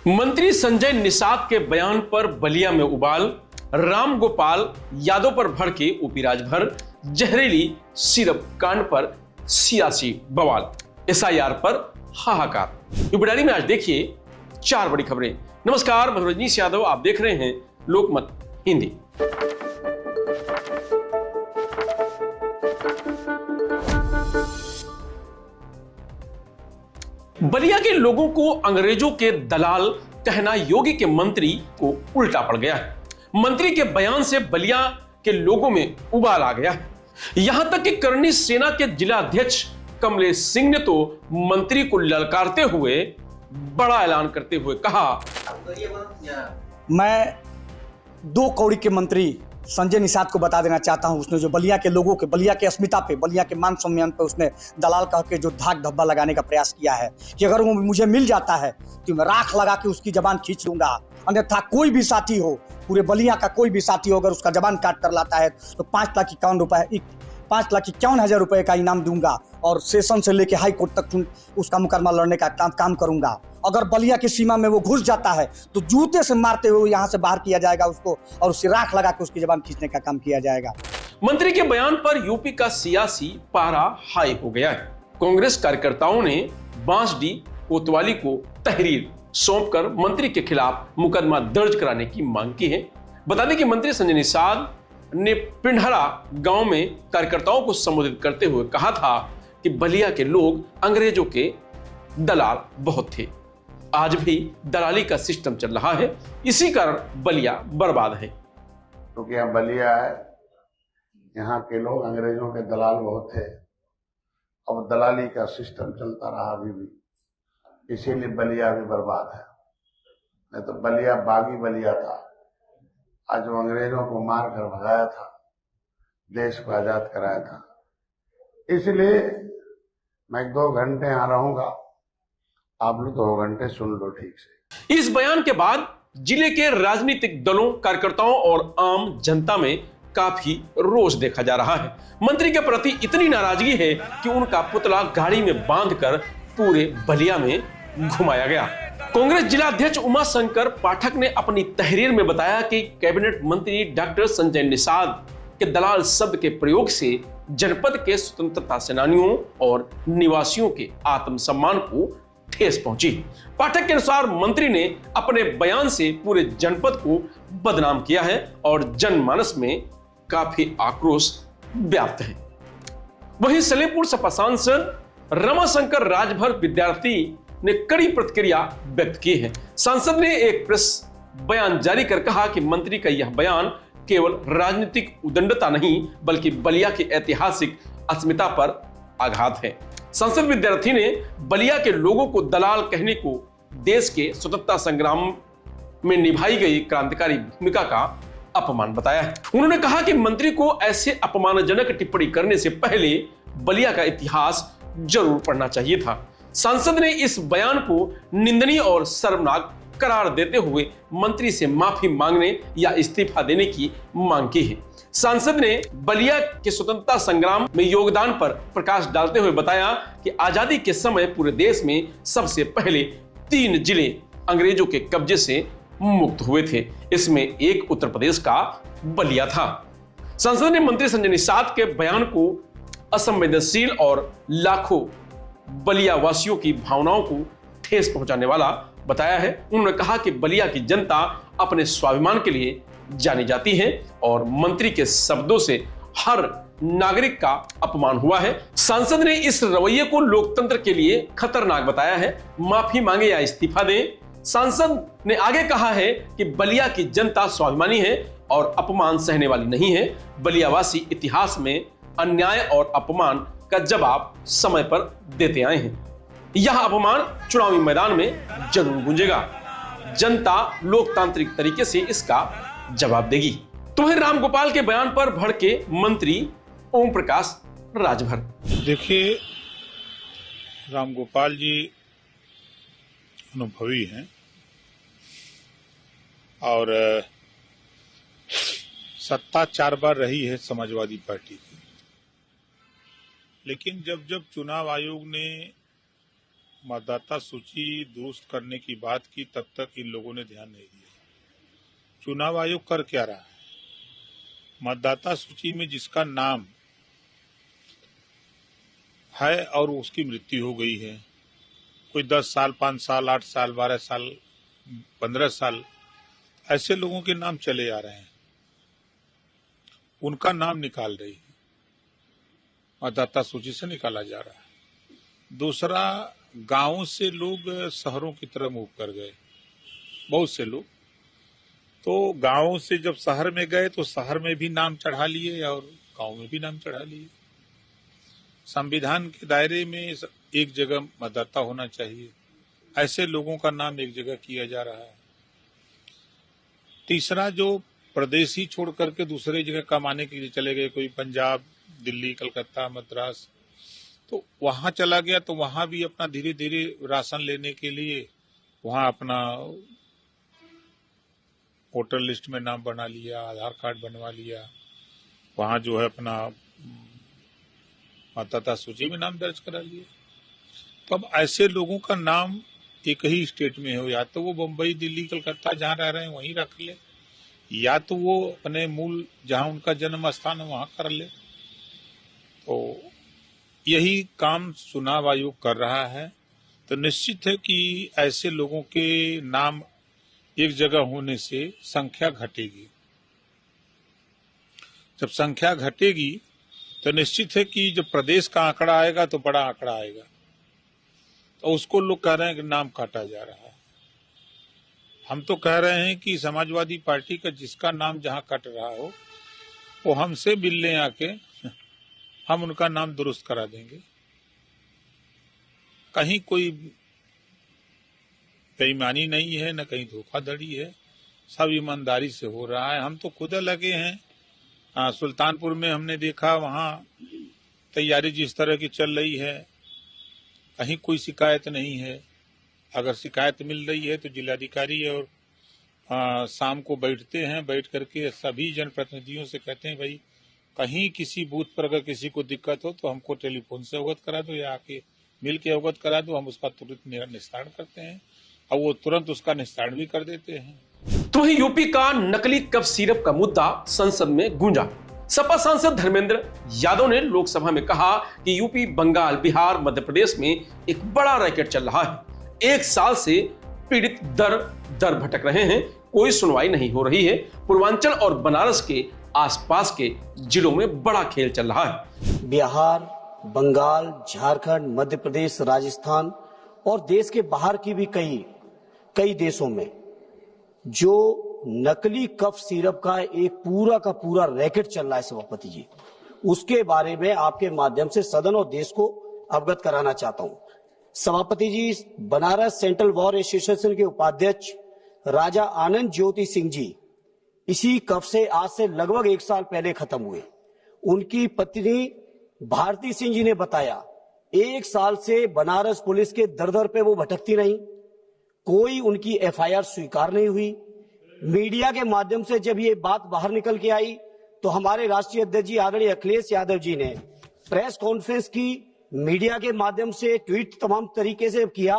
मंत्री संजय निषाद के बयान पर बलिया में उबाल, राम गोपाल यादव पर भड़के ओपी राजभर, जहरीली सिरप कांड पर सियासी बवाल, एसआईआर पर हाहाकार। यूपी डायरी में आज देखिए 4 बड़ी खबरें। नमस्कार, मैं रजनीश यादव, आप देख रहे हैं लोकमत हिंदी। बलिया के लोगों को अंग्रेजों के दलाल कहना योगी के मंत्री को उल्टा पड़ गया है। मंत्री के बयान से बलिया के लोगों में उबाल आ गया है। यहां तक कि करनी सेना के जिला अध्यक्ष कमलेश सिंह ने तो मंत्री को ललकारते हुए बड़ा ऐलान करते हुए कहा, मैं 2 कौड़ी के मंत्री संजय निषाद को बता देना चाहता हूं। उसने जो बलिया के लोगों के, बलिया के अस्मिता पे, बलिया के मान सम्मान पे उसने दलाल कह के जो धाक धब्बा लगाने का प्रयास किया है कि अगर वो मुझे मिल जाता है तो मैं राख लगा के उसकी जबान खींच लूंगा। अन्यथा कोई भी साथी हो, पूरे बलिया का कोई भी साथी हो, अगर उसका जबान काट कर लाता है तो 5,51,000 रुपए का इनाम दूंगा और सेशन से लेके हाई कोर्ट तक उसका मुकदमा लड़ने का काम करूंगा। अगर बलिया की सीमा में वो घुस जाता है तो जूते से मारते हुए यहाँ से बाहर किया जाएगा उसको और उससे राख लगा के उसकी जबान खींचने का काम किया जाएगा। मंत्री के बयान पर यूपी का सियासी पारा हाई हो गया है। कांग्रेस कार्यकर्ताओं ने बांसडी कोतवाली को तहरीर सौंपकर मंत्री के खिलाफ मुकदमा दर्ज कराने की मांग की है। बता दें कि मंत्री संजय निषाद ने पिंडहरा गांव में कार्यकर्ताओं को संबोधित करते हुए कहा था कि बलिया के लोग अंग्रेजों के दलाल बहुत थे। आज भी दलाली का सिस्टम चल रहा है, इसी कारण बलिया बर्बाद है। क्योंकि यहाँ बलिया है, यहाँ के लोग अंग्रेजों के दलाल बहुत थे। अब दलाली का सिस्टम चलता रहा अभी भी, इसीलिए बलिया भी बर्बाद है। नहीं तो बलिया बागी बलिया था। आज वो अंग्रेजों को मार कर भगाया था, देश को आजाद कराया था। इसलिए मैं 2 घंटे यहाँ रहूंगा, आप लोग 2 घंटे सुन लो ठीक से। इस बयान के बाद जिले के राजनीतिक दलों, कार्यकर्ताओं और आम जनता में काफी रोष देखा जा रहा है। मंत्री के प्रति इतनी नाराजगी है कि उनका पुतला गाड़ी में बांधकर पूरे बलिया में घुमाया गया। कांग्रेस जिला अध्यक्ष उमा शंकर पाठक ने अपनी तहरीर में बताया कि कैबिनेट मंत्री डॉक्टर संजय निषाद के दलाल शब्द के प्रयोग से जनपद के स्वतंत्रता सेनानियों और निवासियों के आत्मसम्मान को ठेस पहुंची। पाठक के अनुसार मंत्री ने अपने बयान से पूरे जनपद को बदनाम किया है और जनमानस में काफी आक्रोश व्याप्त है। वहीं सलेमपुर सपा सांसद रमाशंकर राजभर विद्यार्थी ने कड़ी प्रतिक्रिया व्यक्त की है। सांसद ने एक प्रेस बयान जारी कर कहा कि मंत्री का यह बयान केवल राजनीतिक उद्दंडता नहीं बल्कि बलिया की ऐतिहासिक अस्मिता पर आघात है। सांसद विद्यार्थी ने बलिया के लोगों को दलाल कहने को देश के स्वतंत्रता संग्राम में निभाई गई क्रांतिकारी भूमिका का अपमान बताया है। उन्होंने कहा कि मंत्री को ऐसे अपमानजनक टिप्पणी करने से पहले बलिया का इतिहास जरूर पढ़ना चाहिए था। सांसद ने इस बयान को निंदनीय और शर्मनाक करार देते हुए मंत्री से माफी मांगने या इस्तीफा देने की मांग की है। सांसद ने बलिया के स्वतंत्रता संग्राम में योगदान पर प्रकाश डालते हुए बताया कि आजादी के समय पूरे देश में सबसे पहले 3 जिले अंग्रेजों के कब्जे से मुक्त हुए थे। इसमें एक उत्तर प्रदेश का बलिया था। सांसद ने मंत्री संजय निषाद के बयान को असंवेदनशील और लाखों बलिया वासियों की भावनाओं को ठेस पहुंचाने वाला बताया है। उन्होंने कहा कि बलिया की जनता अपने स्वाभिमान के लिए जानी जाती है और मंत्री के शब्दों से हर नागरिक का अपमान हुआ है। सांसद ने इस रवैये को लोकतंत्र के लिए खतरनाक बताया है। माफी मांगे या इस्तीफा दें। सांसद ने आगे कहा है कि बलिया की जनता स्वाभिमानी है और अपमान सहने वाली नहीं है। बलियावासी इतिहास में अन्याय और अपमान का जवाब समय पर देते आए हैं। यह अपमान चुनावी मैदान में जरूर गूंजेगा। जनता लोकतांत्रिक तरीके से इसका जवाब देगी। तो वहीं राम गोपाल के बयान पर भड़के मंत्री ओम प्रकाश राजभर। देखिए, राम गोपाल जी अनुभवी हैं और सत्ता 4 बार रही है समाजवादी पार्टी की। लेकिन जब जब चुनाव आयोग ने मतदाता सूची दुरुस्त करने की बात की, तब तक इन लोगों ने ध्यान नहीं दिया। चुनाव आयोग कर क्या रहा है? मतदाता सूची में जिसका नाम है और उसकी मृत्यु हो गई है, कोई 10 साल, 5 साल, 8 साल, 12 साल, 15 साल, ऐसे लोगों के नाम चले आ रहे हैं, उनका नाम निकाल रही है, मतदाता सूची से निकाला जा रहा है। दूसरा, गांवों से लोग शहरों की तरफ मूव कर गए, बहुत से लोग। तो गांवों से जब शहर में गए तो शहर में भी नाम चढ़ा लिए और गांव में भी नाम चढ़ा लिए। संविधान के दायरे में एक जगह मतदाता होना चाहिए, ऐसे लोगों का नाम एक जगह किया जा रहा है। तीसरा, जो प्रदेश ही छोड़ करके दूसरे जगह कमाने के लिए चले गए, कोई पंजाब, दिल्ली, कलकत्ता, मद्रास, तो वहां चला गया, तो वहां भी अपना धीरे धीरे राशन लेने के लिए वहां अपना वोटर लिस्ट में नाम बना लिया, आधार कार्ड बनवा लिया, वहां जो है अपना मतदाता सूची में नाम दर्ज करा लिया। तो अब ऐसे लोगों का नाम एक ही स्टेट में हो, या तो वो बम्बई, दिल्ली, कलकत्ता जहां रह रहे हैं वहीं रख ले, या तो वो अपने मूल जहां उनका जन्म स्थान है वहां कर ले। तो यही काम चुनाव आयोग कर रहा है। तो निश्चित है कि ऐसे लोगों के नाम एक जगह होने से संख्या घटेगी। जब संख्या घटेगी तो निश्चित है कि जब प्रदेश का आंकड़ा आएगा तो बड़ा आंकड़ा आएगा, तो उसको लोग कह रहे हैं कि नाम काटा जा रहा है। हम तो कह रहे हैं कि समाजवादी पार्टी का जिसका नाम जहां कट रहा हो वो हमसे मिल लें आके, हम उनका नाम दुरुस्त करा देंगे। कहीं कोई बेईमानी नहीं है, न कहीं धोखाधड़ी है, सब ईमानदारी से हो रहा है। हम तो खुद लगे हैं। सुल्तानपुर में हमने देखा, वहां तैयारी जिस तरह की चल रही है, कहीं कोई शिकायत नहीं है। अगर शिकायत मिल रही है तो जिलाधिकारी और शाम को बैठते हैं, बैठ करके सभी जनप्रतिनिधियों से कहते हैं भाई कहीं किसी बूथ पर अगर किसी को दिक्कत हो तो हमको टेलीफोन से अवगत करा दो या आके मिल के अवगत करा दो, हम उसका तुरंत निस्तारण करते हैं और वो तुरंत उसका निस्तारण भी कर देते हैं। तो वहीं यूपी का नकली कफ सिरप का मुद्दा संसद में गूंजा। सपा सांसद धर्मेंद्र यादव ने लोकसभा में कहा कि यूपी, बंगाल, बिहार, मध्य प्रदेश में एक बड़ा रैकेट चल रहा है। 1 साल से पीड़ित दर दर भटक रहे हैं, कोई सुनवाई नहीं हो रही है। पूर्वांचल और बनारस के आसपास के जिलों में बड़ा खेल चल रहा है। बिहार, बंगाल, झारखंड, मध्य प्रदेश, राजस्थान और देश के बाहर की भी कई देशों में जो नकली कफ सिरप का एक पूरा का पूरा रैकेट चल रहा है सभापति जी, उसके बारे में आपके माध्यम से सदन और देश को अवगत कराना चाहता हूं। सभापति जी, बनारस सेंट्रल बार एसोसिएशन के उपाध्यक्ष राजा आनंद ज्योति सिंह जी इसी कफ से आज से लगभग 1 साल पहले खत्म हुए। उनकी पत्नी भारती सिंह जी ने बताया 1 साल से बनारस पुलिस के दर दर पे वो भटकती रही, कोई उनकी एफआईआर स्वीकार नहीं हुई। मीडिया के माध्यम से जब ये बात बाहर निकल के आई तो हमारे राष्ट्रीय अध्यक्ष जी आदरणीय अखिलेश यादव जी ने प्रेस कॉन्फ्रेंस की, मीडिया के माध्यम से ट्वीट तमाम तरीके से किया,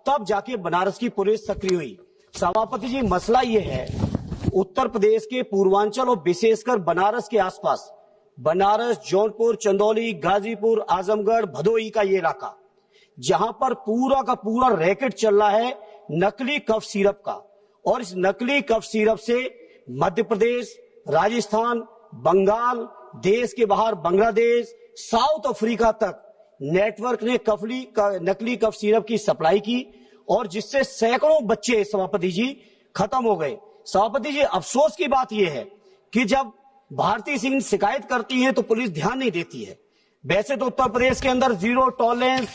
तब जाके बनारस की पुलिस सक्रिय हुई। सभापति जी, मसला ये है उत्तर प्रदेश के पूर्वांचल और विशेषकर बनारस के आसपास, बनारस, जौनपुर, चंदौली, गाजीपुर, आजमगढ़, भदोही का ये इलाका, जहां पर पूरा का पूरा रैकेट चल रहा है नकली कफ सिरप का। और इस नकली कफ सिरप से मध्य प्रदेश, राजस्थान, बंगाल, देश के बाहर बांग्लादेश, साउथ अफ्रीका तक नेटवर्क ने नकली कफ सिरप की सप्लाई की और जिससे सैकड़ों बच्चे सभापति जी खत्म हो गए। सभापति जी, अफसोस की बात यह है कि जब भारती सिंह शिकायत करती है तो पुलिस ध्यान नहीं देती है। वैसे तो उत्तर प्रदेश के अंदर जीरो टॉलरेंस,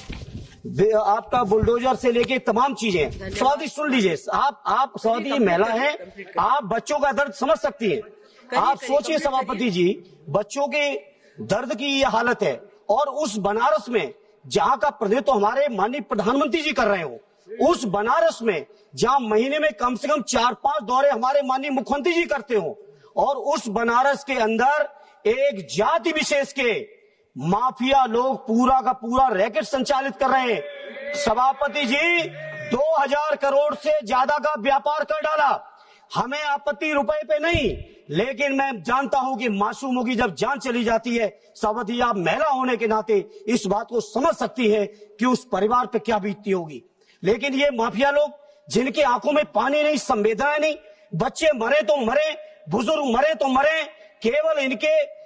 आपका बुलडोजर से लेके तमाम चीजें। सभापति सुन लीजिए, आप सभापति महिला हैं, आप बच्चों का दर्द समझ सकती हैं। आप सोचिए सभापति जी, बच्चों के दर्द की ये हालत है और उस बनारस में जहां का प्रतिनिधित्व तो हमारे माननीय प्रधानमंत्री जी कर रहे हो, उस बनारस में जहां महीने में कम से कम 4-5 दौरे हमारे माननीय मुख्यमंत्री जी करते हो, और उस बनारस के अंदर एक जाति विशेष के माफिया लोग पूरा का पूरा रैकेट संचालित कर रहे हैं। सभापति जी 2000 करोड़ से ज्यादा का व्यापार कर डाला। हमें आपत्ति रुपए पे नहीं, लेकिन मैं जानता हूं कि मासूमों की जब जान चली जाती है, सभापति आप महिला होने के नाते इस बात को समझ सकती है कि उस परिवार पे क्या बीतती होगी। लेकिन ये माफिया लोग जिनकी आंखों में पानी नहीं, संवेदनाएं नहीं, बच्चे मरे तो मरे, बुजुर्ग मरे तो मरे, केवल इनके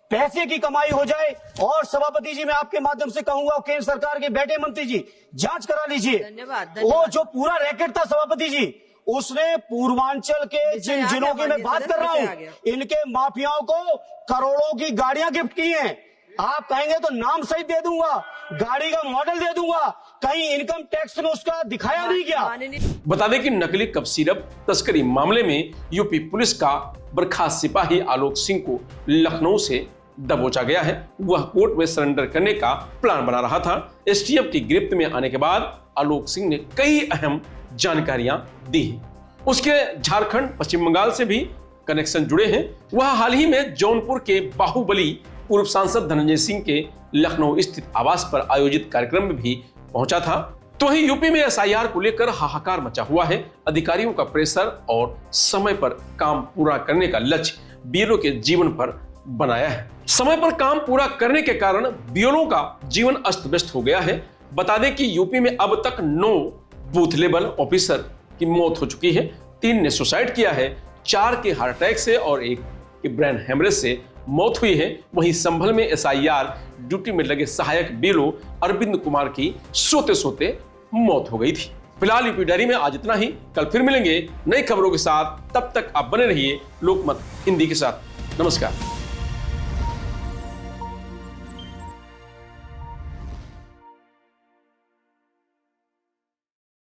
पैसे की कमाई हो जाए। और सभापति जी मैं आपके माध्यम से कहूंगा, केंद्र सरकार के बैठे मंत्री जी जांच करा लीजिए। धन्यवाद। वो जो पूरा रैकेट था सभापति जी, उसने पूर्वांचल के जिन जिलों की मैं बात कर रहा हूं, इनके माफियाओं को करोड़ों की गाड़ियां गिफ्ट की हैं। आप कहेंगे तो नाम सहित दे दूंगा, गाड़ी का मॉडल दे दूंगा, कहीं इनकम टैक्स में उसका दिखाया नहीं गया। बता दें कि नकली कफ सिरप तस्करी मामले में यूपी पुलिस का बर्खास्त सिपाही आलोक सिंह को लखनऊ से दबोचा गया है। वह कोर्ट में सरेंडर करने का प्लान बना रहा था। एसटीएफ की गिरफ्त में आने के बाद आलोक सिंह ने कई अहम जानकारियां दी हैं। उसके झारखंड, पश्चिम बंगाल से भी कनेक्शन जुड़े हैं। वह हाल ही में जौनपुर के बाहुबली पूर्व सांसद धनंजय सिंह के लखनऊ स्थित आवास पर आयोजित कार्यक्रम में भी पहुंचा था। तो ही यूपी में एसआईआर को लेकर हाहाकार मचा हुआ है। अधिकारियों का प्रेशर और समय पर काम पूरा करने का लक्ष्य बीएलओ के जीवन पर बनाया है। समय पर काम पूरा करने के कारण बीएलओ का जीवन अस्त व्यस्त हो गया है। बता दें कि यूपी में अब तक 9 बूथ लेवल ऑफिसर की मौत हो चुकी है। 3 ने सुसाइड किया है, 4 के हार्ट अटैक से और 1 की ब्रेन हेमरेज से मौत हुई है। वहीं संभल में एसआईआर ड्यूटी में लगे सहायक बीएलओ अरविंद कुमार की सोते सोते मौत हो गई थी। फिलहाल यूपी डायरी में आज इतना ही। कल फिर मिलेंगे नई खबरों के साथ। तब तक आप बने रहिए लोकमत हिंदी के साथ। नमस्कार।